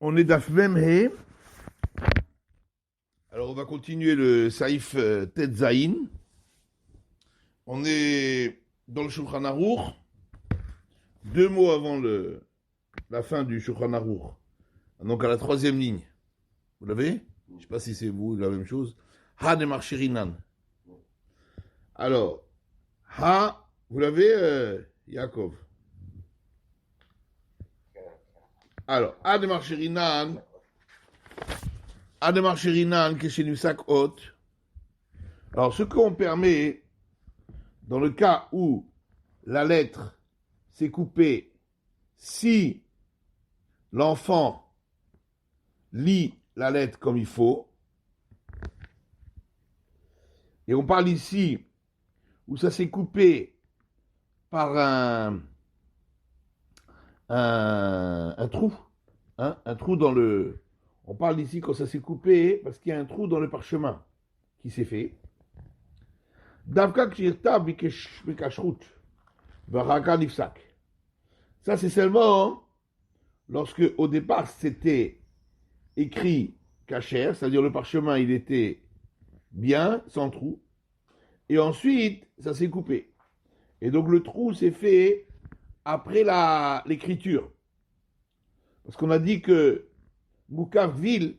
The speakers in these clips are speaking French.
On est d'Af Mem He. Alors on va continuer le Saïf Tet Zayin. On est dans le Shulchan Aruch. 2 mots avant la fin du Shulchan Aruch. Donc à la 3e ligne. Vous l'avez? Je ne sais pas si c'est vous la même chose. Ha de Marchirinan. Alors, Ha, vous l'avez, Yaakov? Alors, Ha de Marchirinan. Ha de Marchirinan, Keshenusak Hot. Alors, ce qu'on permet, dans le cas où la lettre s'est coupée, si l'enfant lit la lettre comme il faut, et on parle ici où ça s'est coupé par un trou, hein, un trou dans le... On parle ici quand ça s'est coupé parce qu'il y a un trou dans le parchemin qui s'est fait. Davka kshirta bikashrut varaka nifsak. Ça c'est seulement lorsque au départ c'était écrit kasher, c'est-à-dire le parchemin il était bien, sans trou, et ensuite ça s'est coupé. Et donc le trou s'est fait après l'écriture. Parce qu'on a dit que Moukavville,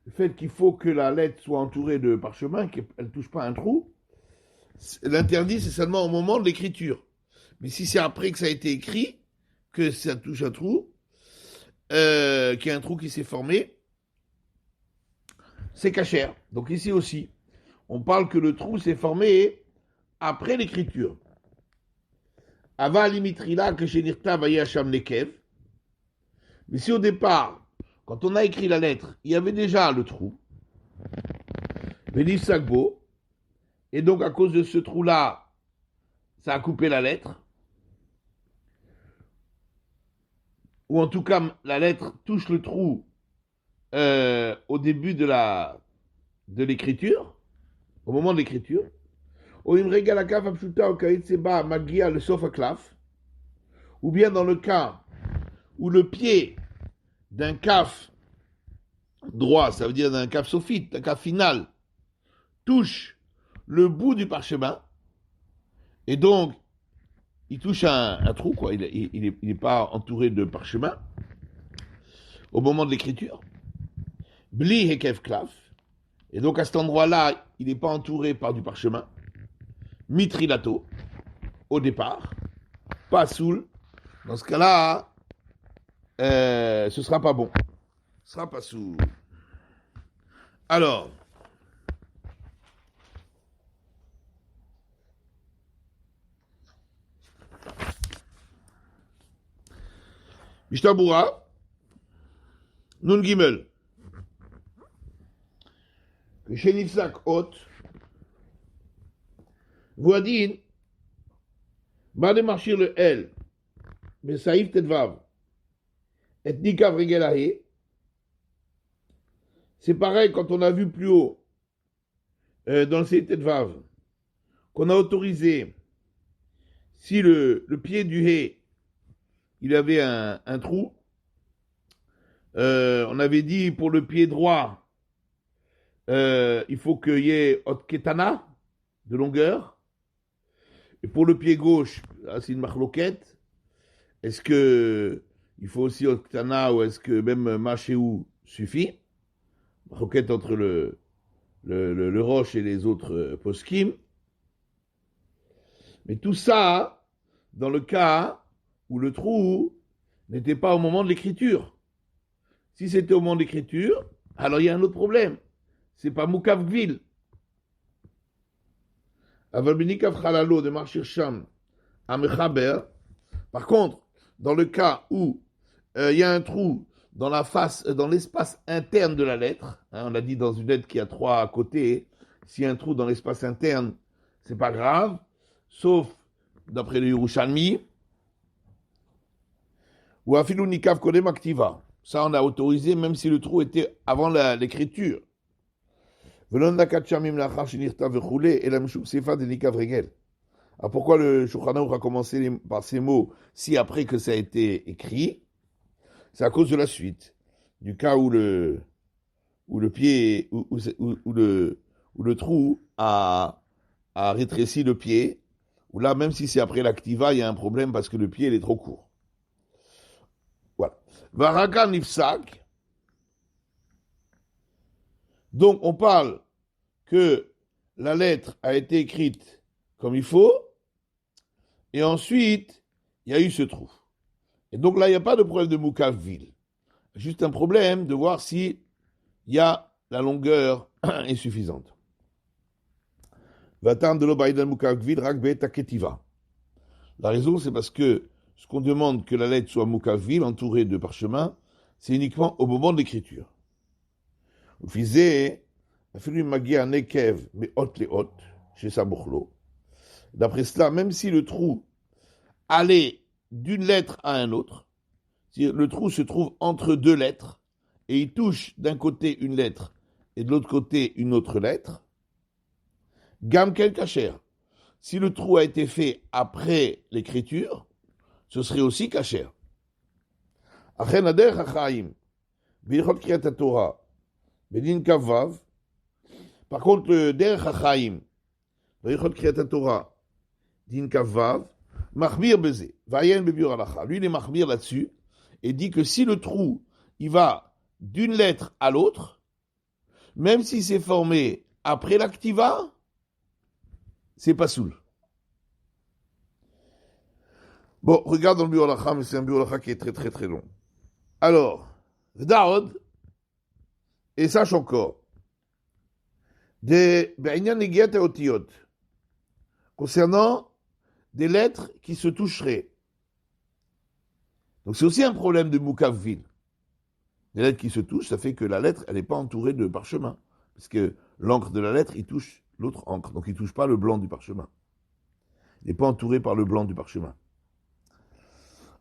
le fait qu'il faut que la lettre soit entourée de parchemin, qu'elle ne touche pas un trou, l'interdit c'est seulement au moment de l'écriture. Mais si c'est après que ça a été écrit, que ça touche un trou, qu'il y a un trou qui s'est formé, c'est kasher. Donc ici aussi, on parle que le trou s'est formé après l'écriture. Ava limitrila que chez Nirta vayasham lekev. Mais si au départ, quand on a écrit la lettre, il y avait déjà le trou, Vénis Sagbo, et donc à cause de ce trou-là, ça a coupé la lettre, ou en tout cas la lettre touche le trou au début de l'écriture, au moment de l'écriture, ou bien dans le cas où le pied d'un kaf droit, ça veut dire d'un kaf sophite, d'un kaf final, touche le bout du parchemin, et donc il touche un trou, quoi. Il n'est pas entouré de parchemin au moment de l'écriture. Bli hekev klaf, et donc à cet endroit-là, il n'est pas entouré par du parchemin. Mitrilato, au départ, pas soul. Dans ce cas-là, ce sera pas bon. Ce sera pas soul. Alors, Mishtabura, Nun Gimel, Shenifsak Hot, Voadin, Bade Marchir le L, Besaïf Tedvav, et Nikav Regelahe. C'est pareil quand on a vu plus haut, dans le Saïf Tedvav, qu'on a autorisé, si le pied du He, il avait un trou, on avait dit pour le pied droit, il faut qu'il y ait Otketana de longueur. Et pour le pied gauche, là, c'est une marloquette. Est-ce que il faut aussi Otketana ou est-ce que même Machéou suffit? Marloquette entre le roche et les autres poskim. Mais tout ça, dans le cas où le trou n'était pas au moment de l'écriture. Si c'était au moment de l'écriture, alors il y a un autre problème. C'est pas Moukavville. Avalbinikav Khalalo de Marchir Sham à Mechaber. Par contre, dans le cas où il y a un trou dans la face, dans l'espace interne de la lettre, hein, on l'a dit dans une lettre qui a 3 côtés, s'il y a un trou dans l'espace interne, c'est pas grave, sauf d'après le Yerushalmi, ou Afilou Nikav Kodem Aktiva. Ça, on a autorisé même si le trou était avant l'écriture. Alors pourquoi le Shulchan Aruch a commencé par ces mots si après que ça a été écrit? C'est à cause de la suite. du cas où le pied, où le trou a rétréci le pied, où là, même si c'est après l'activa, il y a un problème parce que le pied, il est trop court. Voilà. Varaka nifsak. Donc, on parle que la lettre a été écrite comme il faut, et ensuite, il y a eu ce trou. Et donc là, il n'y a pas de problème de Moukavville. Juste un problème de voir si il y a la longueur est suffisante. La raison, c'est parce que ce qu'on demande que la lettre soit Moukavville, entourée de parchemin, c'est uniquement au moment de l'écriture. D'après cela, même si le trou allait d'une lettre à un autre, si le trou se trouve entre deux lettres, et il touche d'un côté une lettre et de l'autre côté une autre lettre, Gamkel Kacher. Si le trou a été fait après l'écriture, ce serait aussi Kacher. Achenader Hachaim, Birchot Kriyat Torah, Bedin Kavav. Par contre, le Der Hachaim, Birchot Kriyat Torah, Din Kavav, Machmir Beze, Vayen Bebiur Alacha. Lui, il est Machmir là-dessus, et dit que si le trou, il va d'une lettre à l'autre, même si c'est formé après l'activa, c'est pas soul. Bon, regarde dans le Biur Alacha, mais c'est un Biur Alacha qui est très très très long. Alors, Daod, et sache encore, concernant des lettres qui se toucheraient. Donc c'est aussi un problème de Moukavville. Des lettres qui se touchent, ça fait que la lettre, elle n'est pas entourée de parchemin. Parce que l'encre de la lettre, il touche l'autre encre. Donc il ne touche pas le blanc du parchemin. Il n'est pas entouré par le blanc du parchemin.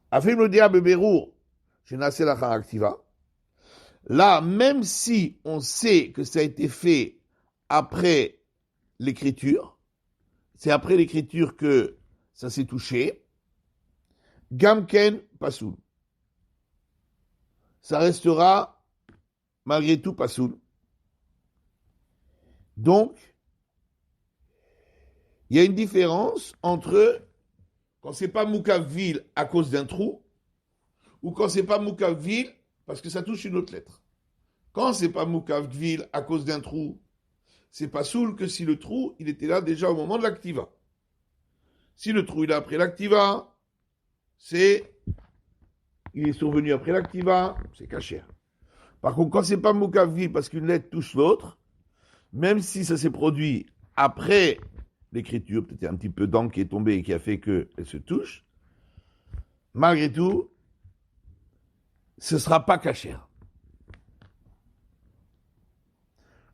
Afim le diable Bérour, chez Nassé la Activa. Là, même si on sait que ça a été fait après l'écriture, c'est après l'écriture que ça s'est touché, Gamken Pasoul. Ça restera malgré tout Pasoul. Donc, il y a une différence entre quand c'est pas Moukavville à cause d'un trou ou quand c'est pas Moukavville parce que ça touche une autre lettre. Quand c'est pas Moukavville à cause d'un trou, c'est pas soul que si le trou, il était là déjà au moment de l'activa. Si le trou, il est après l'activa, il est survenu après l'activa, c'est caché. Par contre, quand c'est pas Moukavville parce qu'une lettre touche l'autre, même si ça s'est produit après l'écriture, peut-être un petit peu d'encre qui est tombée et qui a fait qu'elle se touche, malgré tout, ce ne sera pas caché.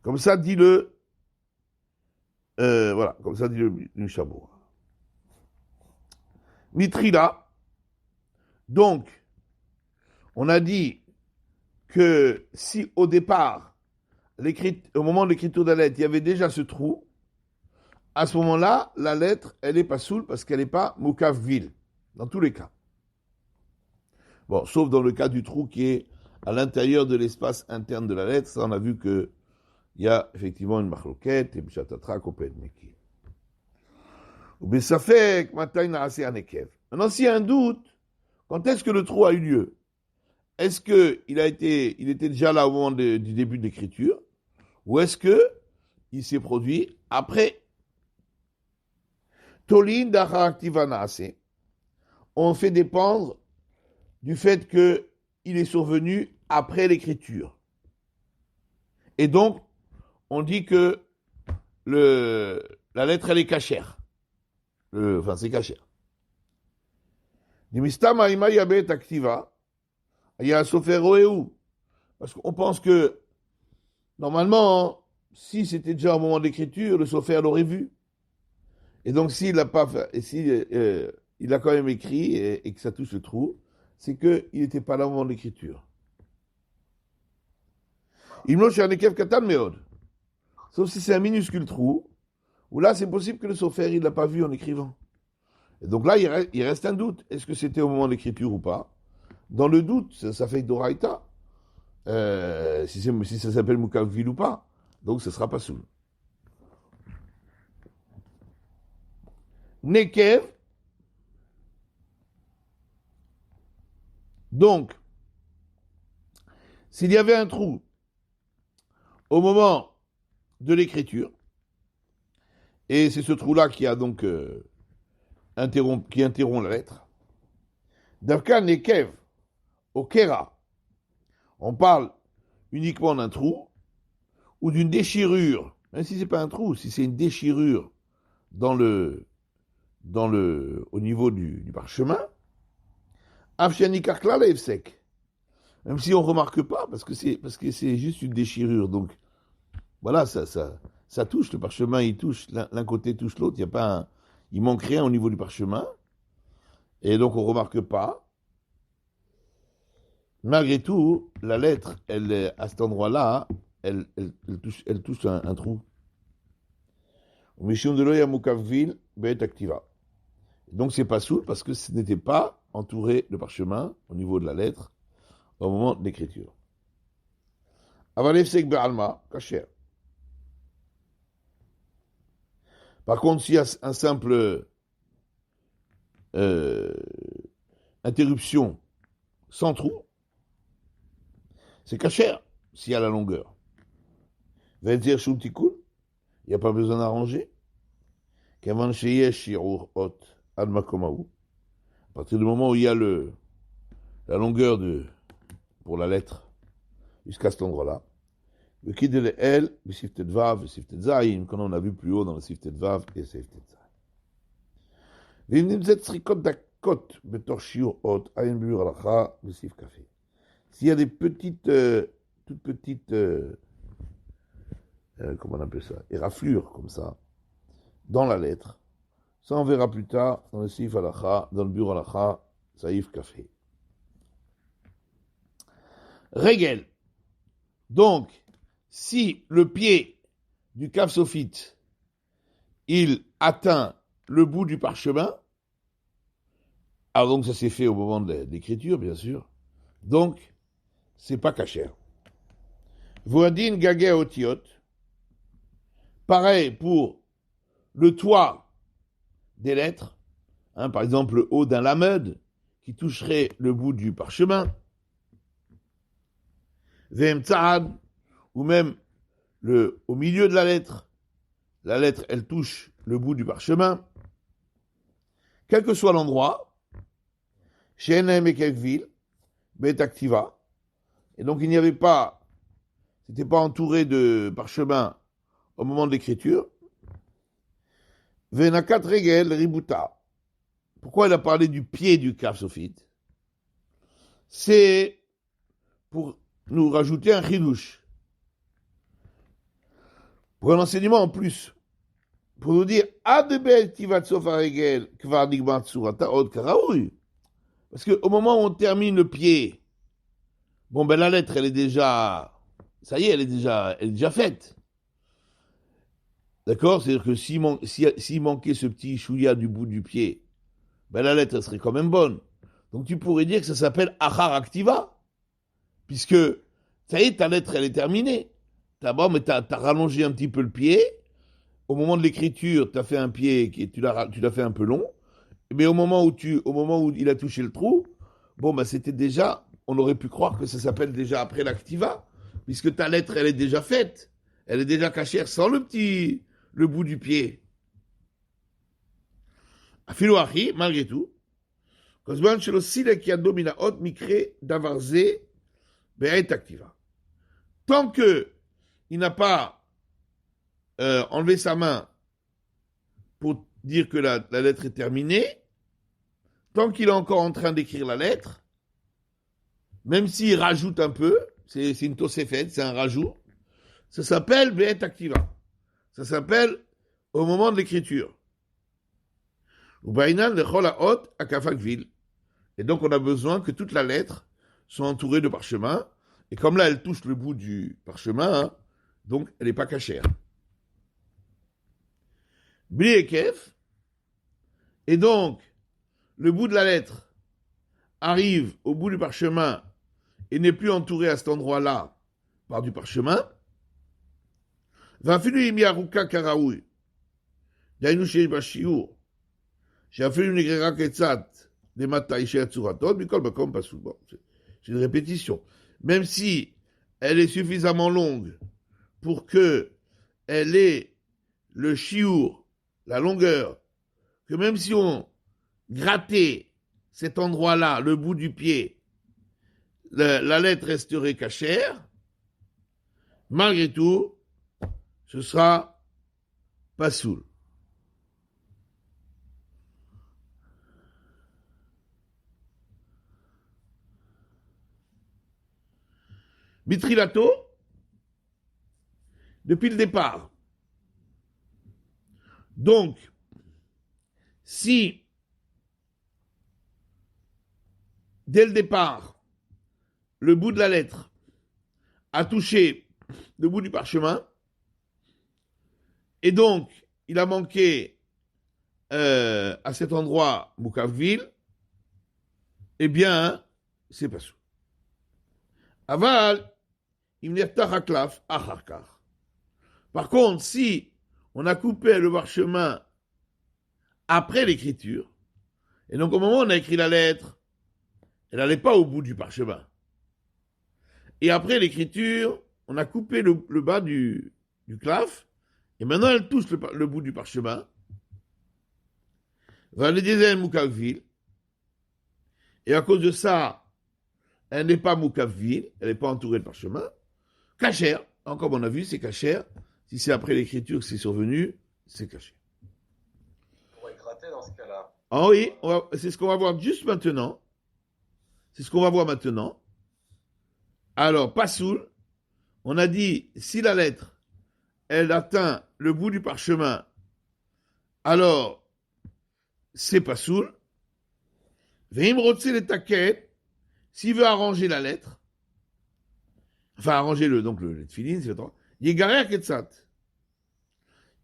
Comme ça dit voilà, comme ça dit le Chabour. Mitrila, donc, on a dit que si au départ, au moment de l'écriture de la lettre, il y avait déjà ce trou, à ce moment-là, la lettre, elle n'est pas soul parce qu'elle n'est pas Moukavville, dans tous les cas. Bon, sauf dans le cas du trou qui est à l'intérieur de l'espace interne de la lettre, ça on a vu que il y a effectivement une machloquette et b'shatatra koped meki. Ou b'safek matay naaseh anekev. Maintenant, s'il y a un doute, quand est-ce que le trou a eu lieu? Est-ce qu'il était déjà là au moment du début de l'écriture, ou est-ce que il s'est produit après? Tolin dachar aktiva naaseh. On fait dépendre du fait qu'il est survenu après l'écriture. Et donc, on dit que la lettre, elle est cachère. Enfin, c'est cachère. Dimistam aima yabet activa, il y a un sofer roéou. Parce qu'on pense que, normalement, si c'était déjà au moment de l'écriture, le sofer l'aurait vu. Et donc, s'il n'a pas fait, il a quand même écrit et que ça touche le trou, c'est qu'il n'était pas là au moment de l'écriture. Imlo chez Anekev Katan Meod. Sauf si c'est un minuscule trou, où là, c'est possible que le sofer, il ne l'a pas vu en écrivant. Et donc là, il reste un doute. Est-ce que c'était au moment de l'écriture ou pas? Dans le doute, ça fait Doraïta. si ça s'appelle Moukavvil ou pas. Donc, ce ne sera pas soul. Nekev. Donc, s'il y avait un trou au moment de l'écriture, et c'est ce trou-là qui a donc qui interrompt la lettre, Davka Nekev, au Kera, on parle uniquement d'un trou ou d'une déchirure, même si ce n'est pas un trou, si c'est une déchirure au niveau du parchemin, Afshani Karkla Levsek. Même si on ne remarque pas, parce que c'est juste une déchirure. Donc, voilà, ça touche, le parchemin, il touche, l'un côté touche l'autre, il manque rien au niveau du parchemin, et donc on ne remarque pas. Malgré tout, la lettre, à cet endroit-là, elle touche un trou. Mishum de l'Oya Moukavvil, Bet Activa. Donc c'est pas soul parce que ce n'était pas entouré de parchemin au niveau de la lettre au moment de l'écriture. Avalefsek Be'alma, Kacher. Par contre, s'il y a un simple interruption sans trou, c'est Kacher s'il y a la longueur. Venzer Shultikun, il n'y a pas besoin d'arranger. Kavan Sheyesh Shirur Hot Admakomaou. À partir du moment où il y a la longueur pour la lettre, jusqu'à cet endroit-là. Le kid de l'El, le Siftet Vav, le Siftet Zayin, comme on a vu plus haut dans le Siftet Vav et le Siftet Zayin. V'imnimzet Srikot Dakot, Betor Shiur Hot, Ayin Bur Alacha, le Sif Café. S'il y a des petites, toutes petites, comment on appelle ça, éraflures comme ça, dans la lettre, ça on verra plus tard dans le Sif Alacha, dans le Bur Alacha, Saïf Café. Régel. Donc, si le pied du caf sophite, il atteint le bout du parchemin, alors donc ça s'est fait au moment de l'écriture, bien sûr, donc c'est pas caché. Voadin gagé otiot, pareil pour le toit des lettres, par exemple le haut d'un lamed qui toucherait le bout du parchemin, Vem Tzad, ou même au milieu de la lettre, elle touche le bout du parchemin, quel que soit l'endroit, chez NM et Kekville, Bet Activa, et donc il n'y avait pas, c'était pas entouré de parchemin au moment de l'écriture, Venakat Regel Ributa. Pourquoi il a parlé du pied du Kaf Sophite? C'est pour nous rajouter un chidouche. Pour un enseignement en plus. Pour nous dire, parce qu'au moment où on termine le pied, bon ben la lettre elle est déjà, ça y est, elle est déjà faite. D'accord? C'est-à-dire que s'il manquait ce petit chouïa du bout du pied, ben la lettre elle serait quand même bonne. Donc tu pourrais dire que ça s'appelle Achar Activa, puisque ça y est, ta lettre elle est terminée. D'abord, mais t'as rallongé un petit peu le pied. Au moment de l'écriture, tu as fait un pied tu l'as fait un peu long, mais au moment où il a touché le trou, bon bah c'était déjà, on aurait pu croire que ça s'appelle déjà après l'activa, puisque ta lettre elle est déjà faite, elle est déjà cachée sans le bout du pied. Afilouachi, malgré tout, Kozban shelo sile ki domina hot mikre davarze be'et activa. Tant que il n'a pas enlevé sa main pour dire que la lettre est terminée, tant qu'il est encore en train d'écrire la lettre, même s'il rajoute un peu, c'est une tosefet, c'est un rajout, ça s'appelle Be'et Activa. Ça s'appelle au moment de l'écriture. Et donc on a besoin que toute la lettre soit entourée de parchemin, et comme là elle touche le bout du parchemin, donc elle n'est pas cachée. Bliekef, et donc le bout de la lettre arrive au bout du parchemin et n'est plus entouré à cet endroit-là par du parchemin, ואפילו אם היא ארוכה כראוי, דהיינו שיש בה שיעור, שאפילו נגררה קצת למטה יישאר צורתו, מכל מקום פסול. Bon, c'est une répétition. Même si elle est suffisamment longue pour que elle ait le chiour, la longueur, que même si on grattait cet endroit-là, le bout du pied, la lettre resterait cachère, malgré tout, ce sera pas soul. Mitrilato, depuis le départ. Donc, si dès le départ, le bout de la lettre a touché le bout du parchemin, et donc il a manqué à cet endroit Moukavvil, eh bien, c'est pas sous. Aval, par contre, si on a coupé le parchemin après l'écriture, et donc au moment où on a écrit la lettre, elle n'allait pas au bout du parchemin. Et après l'écriture, on a coupé le bas du claf, et maintenant elle touche le bout du parchemin. Et à cause de ça, elle n'est pas Moukavvil, elle n'est pas entourée de parchemin. Cacher, encore on a vu, c'est cacher. Si c'est après l'écriture que c'est survenu, c'est caché. On pourrait gratter dans ce cas-là. Ah oui, c'est ce qu'on va voir juste maintenant. C'est ce qu'on va voir maintenant. Alors, Passoul, on a dit, si la lettre, elle atteint le bout du parchemin, alors, c'est Passoul. Veim rotse le taquet, s'il veut arranger la lettre, enfin, arranger le tefillin, c'est autre. Yegarea ketzat.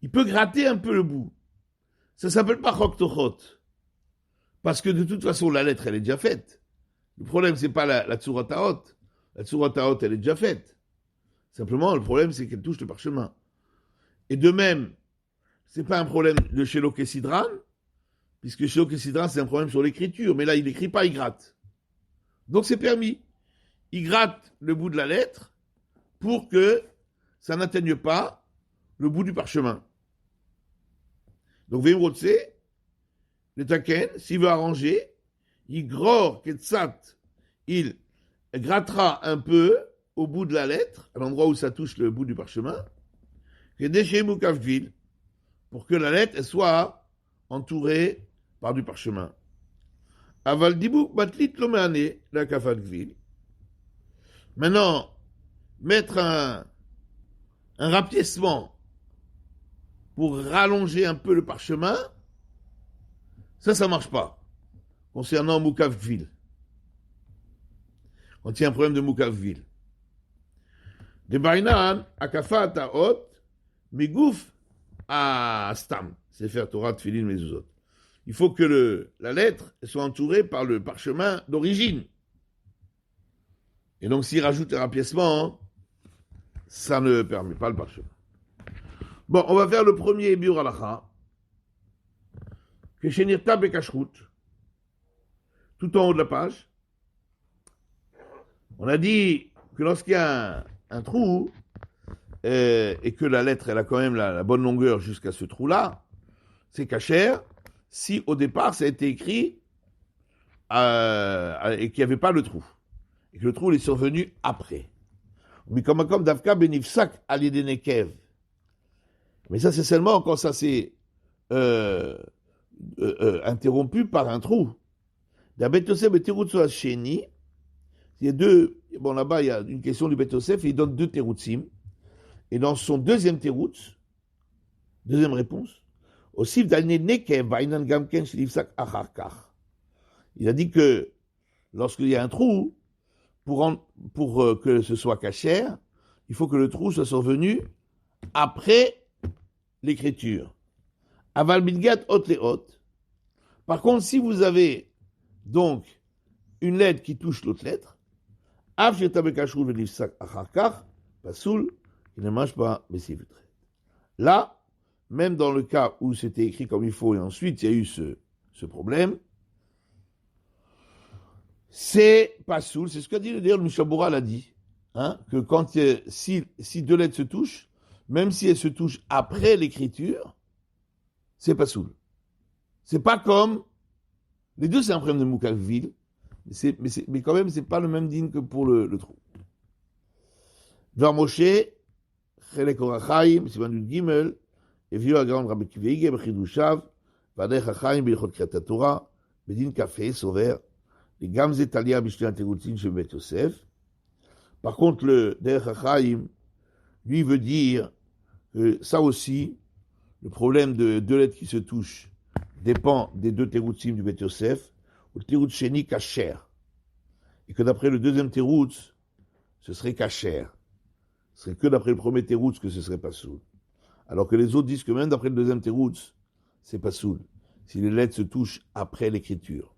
Il peut gratter un peu le bout. Ça s'appelle pas chok-tochot. Parce que de toute façon, la lettre, elle est déjà faite. Le problème, c'est pas la tsurataot. La tsurataot, elle est déjà faite. Simplement, le problème, c'est qu'elle touche le parchemin. Et de même, c'est pas un problème de Shelo Kessidran, puisque Shelo Kessidran, c'est un problème sur l'écriture. Mais là, il n'écrit pas, il gratte. Donc, c'est permis. Il gratte le bout de la lettre pour que ça n'atteigne pas le bout du parchemin. Donc, Veim Rotse, le taken, s'il veut arranger, il gror ketzat, il grattera un peu au bout de la lettre, à l'endroit où ça touche le bout du parchemin, pour que la lettre elle soit entourée par du parchemin. Aval dibouk batlit lomeane la kafadvil. Maintenant, mettre un rapiècement pour rallonger un peu le parchemin, ça marche pas. Concernant Moukavvil. Quand il y a un problème de Moukavvil. De Bainan, Akafat Taot, Migouf à Stam. C'est faire Torah, Tfilin, Mezuzot. Il faut que la lettre soit entourée par le parchemin d'origine. Et donc, s'il rajoute un rapiècement, ça ne permet pas le parchemin. Bon, on va faire le premier Biur Halacha. Keshenirta Bekashrut. Tout en haut de la page. On a dit que lorsqu'il y a un trou, et que la lettre, elle a quand même la bonne longueur jusqu'à ce trou-là, c'est cachère, si au départ ça a été écrit et qu'il n'y avait pas le trou. Et que le trou il est survenu après. Mais comme Davka Benifsak Alidenekev. Mais ça, c'est seulement quand ça s'est interrompu par un trou. D'Abetosef et Terutsu Sheni, il y a deux. Bon, là-bas, il y a une question du Betosef, et il donne deux Terutsim. Et dans son deuxième Terutz, deuxième réponse, aussi, il a dit que lorsqu'il y a un trou, pour que ce soit cachère, il faut que le trou soit survenu après l'écriture. Aval bilgat hot les hot. Par contre, si vous avez donc une lettre qui touche l'autre lettre, pasoul, qui ne marche pas Bessivutret. Là, même dans le cas où c'était écrit comme il faut et ensuite il y a eu ce problème, c'est pasoul, c'est ce qu'a dit d'ailleurs le Mishabura l'a dit, hein, que quand si deux lettres se touchent, même si elles se touchent après l'écriture, c'est pasoul. C'est pas comme les deux, c'est un problème de Moukavil, mais quand même, c'est pas le même digne que pour le trou. Vers Moshe, Chelek Orachaim, Sivan Yud Gimel, הביאו הגאון רבי קוויגה בחידושיו, ועדי חכמים בהלכות קריאת התורה, בדין כ"ה סובר, וגם זה תליה בשני התירוצים של בית יוסף. Par contre, le דרך החיים, lui veut dire que ça aussi, le problème de deux lettres qui se touchent dépend des deux terutzim du Beit Yosef, ou le terutz sheni kasher. Et que d'après le deuxième terutz, ce serait kasher. Ce serait que d'après le premier terutz que ce serait pas soul. Alors que les autres disent que même d'après le deuxième terutz, c'est pas soul. Si les lettres se touchent après l'écriture.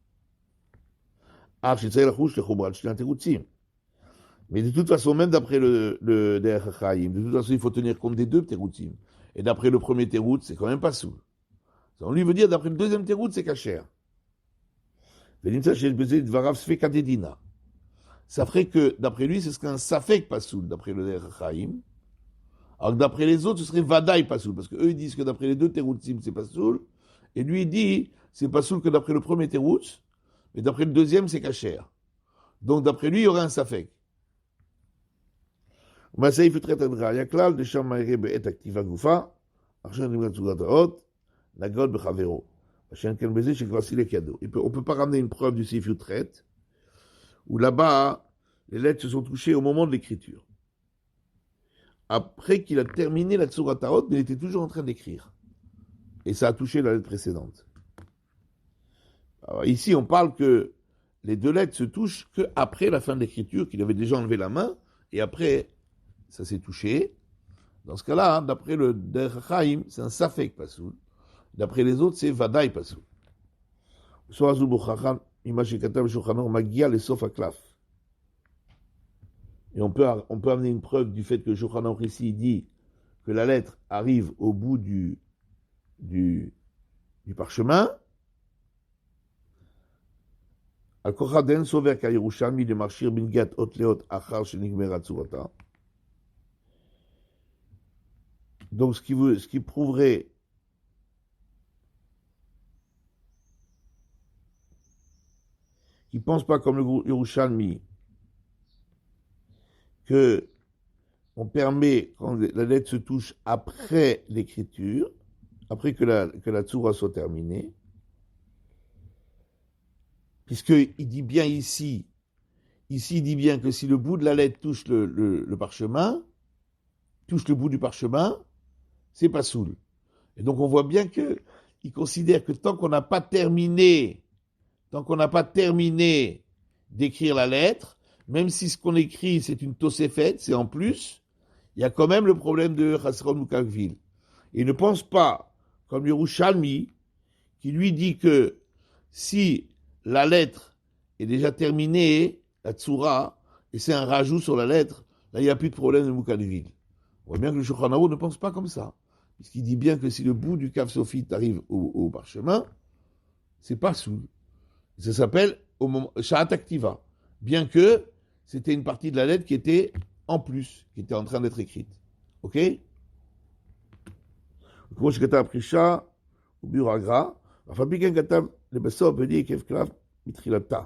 Mais de toute façon, même d'après le Derech HaChaim, de toute façon, il faut tenir compte des deux terutzim. Et d'après le premier teroutz, c'est quand même pas soul. On lui veut dire, d'après le deuxième teroutz, c'est kasher. Ça ferait que, d'après lui, ce serait un safek pasoul, d'après le Derech HaChaim. Alors que d'après les autres, ce serait vadaï pasoul, parce qu'eux, ils disent que d'après les deux teroutzim, c'est pasoul, et lui, il dit, c'est pasoul que d'après le premier teroutz, mais d'après le deuxième, c'est kasher. Donc, d'après lui, il y aurait un safek. Masaïf traite de Yaklal, de Sham Maïre Be'et Aktiva Goufa, Archan Nimrat Zugataot, Nagod Bechavero. On ne peut pas ramener une preuve du Seif Yutret, où là-bas, les lettres se sont touchées au moment de l'écriture. Après qu'il a terminé la Tsuratarot, mais il était toujours en train d'écrire. Et ça a touché la lettre précédente. Alors ici, on parle que les deux lettres se touchent qu'après la fin de l'écriture, qu'il avait déjà enlevé la main, et après, ça s'est touché. Dans ce cas-là, hein, d'après le Derech HaChaim, c'est un Safek Pasoul. D'après les autres, c'est Vadaï Pasoul. Et on peut amener une preuve du fait que Shulchan Aruch ici dit que la lettre arrive au bout du parchemin. Donc ce qui prouverait qu'il ne pense pas comme le Yerushalmi que on permet, quand la lettre se touche après l'écriture, après que la Tzura soit terminée, puisqu'il dit bien ici il dit bien que si le bout de la lettre touche le parchemin, touche le bout du parchemin, c'est pas soul. Et donc on voit bien qu'il considère que tant qu'on n'a pas terminé d'écrire la lettre, même si ce qu'on écrit c'est une tosefet, c'est en plus, il y a quand même le problème de Chasron Moukavil. Il ne pense pas, comme Yerushalmi, qui lui dit que si la lettre est déjà terminée, la tsura, et c'est un rajout sur la lettre, là il n'y a plus de problème de Moukavil. On voit bien que le Shulchan Aruch ne pense pas comme ça. Puisqu'il dit bien que si le bout du Kav Sophite arrive au parchemin, c'est pas soul. Ça s'appelle Sha'at Aktiva. Bien que c'était une partie de la lettre qui était en plus, qui était en train d'être écrite. Ok? כמו שכתב פרישה וביור הגר"א, אף על פי כן כתב לבסוף בלי היקף קלף מתחילתה,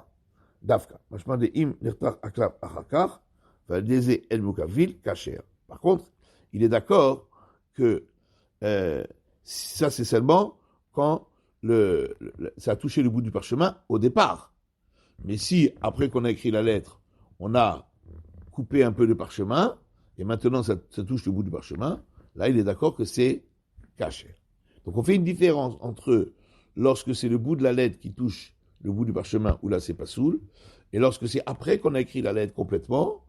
דווקא. משמע דאם נחתך הקלף אחר כך, ועל ידי זה אין מוקביל, כאשר. Par contre, il est d'accord que ça c'est seulement quand ça a touché le bout du parchemin au départ. Mais si, après qu'on a écrit la lettre, on a coupé un peu de parchemin, et maintenant ça touche le bout du parchemin, là il est d'accord que c'est caché. Donc on fait une différence entre lorsque c'est le bout de la lettre qui touche le bout du parchemin, où là c'est pas soul, et lorsque c'est après qu'on a écrit la lettre complètement,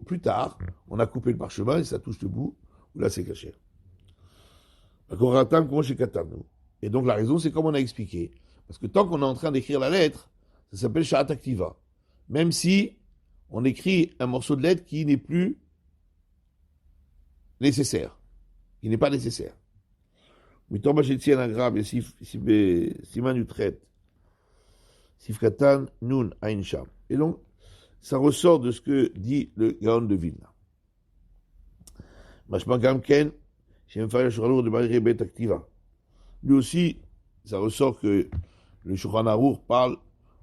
plus tard, on a coupé le parchemin et ça touche le bout, où là c'est caché. Et donc la raison c'est comme on a expliqué. Parce que tant qu'on est en train d'écrire la lettre, ça s'appelle Sha'at Aktiva. Même si on écrit un morceau de lettre qui n'est plus nécessaire. Il n'est pas nécessaire. Mitom Bachetien Agrav, Siman Utret, Sifkatan Nun Ain Sham. Et donc, ça ressort de ce que dit le Gaon de Vilna. Mashma Gamken, Shem Faya Shuranour de Marie Bet Activa. Lui aussi, ça ressort que le Shulchan Aruch parle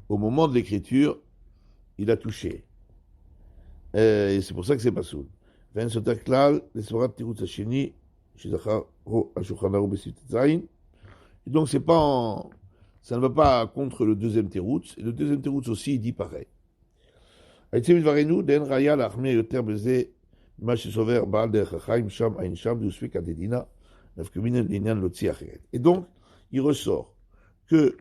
au moment de l'écriture, il a touché. Et c'est pour ça que c'est pas soul. Ven Soter Klal, les Sorat Tirutz Hasheni, Shidachar Ro Shulchan Aruch Bessit Zayin. Et donc c'est pas en, ça ne va pas contre le deuxième Tirutz. Et le deuxième Tirutz aussi, il dit pareil. Aitzim Dvarenu, Den Raya Lachmir Yoter Beze, Mash Sover Baal Der Chachaim Sham Ain Sham, Dusvek Adedina, Nafkeminen Linyan Lotzi Acheret. Et donc, il ressort que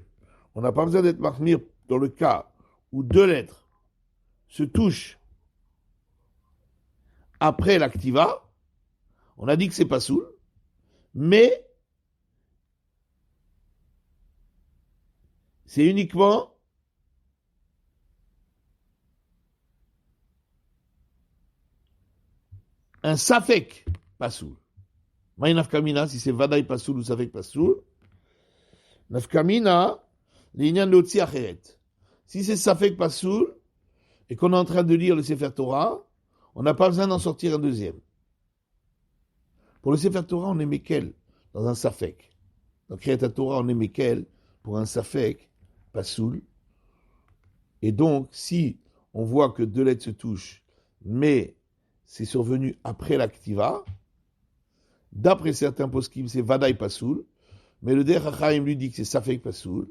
on n'a pas besoin d'être mahmir dans le cas où deux lettres se touchent après l'activa. On a dit que c'est pas soul, mais c'est uniquement un safek pas soul. Maï nafkamina, si c'est vadaï pas soul ou safek pas soul, nafkamina, l'inyan lotzi acheret. Si c'est safek pas soul, et qu'on est en train de lire le Sefer Torah, on n'a pas besoin d'en sortir un deuxième. Pour le Sefer Torah, on est Mekel dans un Safek. Dans Kriyat Torah, on est Mekel pour un Safek, pas soul. Et donc, si on voit que deux lettres se touchent, mais c'est survenu après l'activa, d'après certains poskim, c'est Vadaï Pasoul, mais le Der Hachaim lui dit que c'est Safek Pasoul,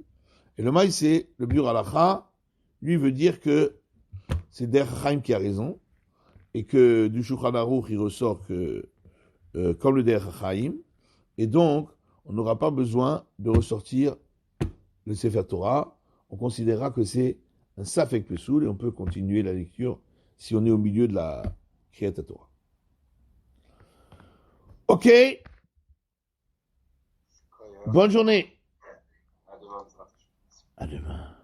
et le Maï, c'est le Biur Alacha, lui veut dire que c'est Der Hachaim qui a raison, et que du Shulchan Aruch, il ressort que comme le Der Hachaim, et donc on n'aura pas besoin de ressortir le Sefer Torah, on considérera que c'est un Safek Pesoul, et on peut continuer la lecture si on est au milieu de la Kriyat Torah. Ok, bonne journée. À demain. À demain.